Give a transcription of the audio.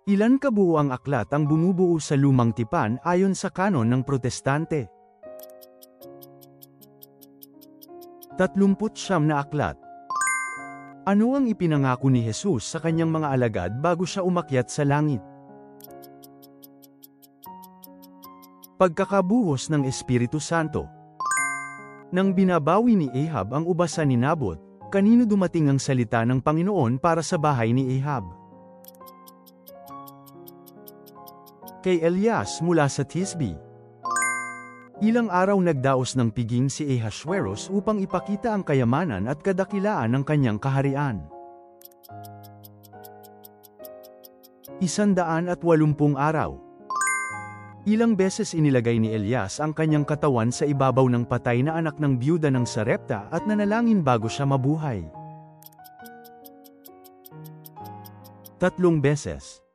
Ilan kabuuang aklat ang bumubuo sa Lumang Tipan ayon sa kanon ng Protestante? 39 na aklat. Ano ang ipinangako ni Jesus sa kanyang mga alagad bago siya umakyat sa langit? Pagkakabuhos ng Espiritu Santo. Nang binabawi ni Ahab ang ubasan ni Nabot, kanino dumating ang salita ng Panginoon para sa bahay ni Ahab? Kay Elias mula sa Tisbe. Ilang araw nagdaos ng piging si Ahasuerus upang ipakita ang kayamanan at kadakilaan ng kanyang kaharian. 180 araw. Ilang beses inilagay ni Elias ang kanyang katawan sa ibabaw ng patay na anak ng biyuda ng Sarepta at nanalangin bago siya mabuhay. 3 beses.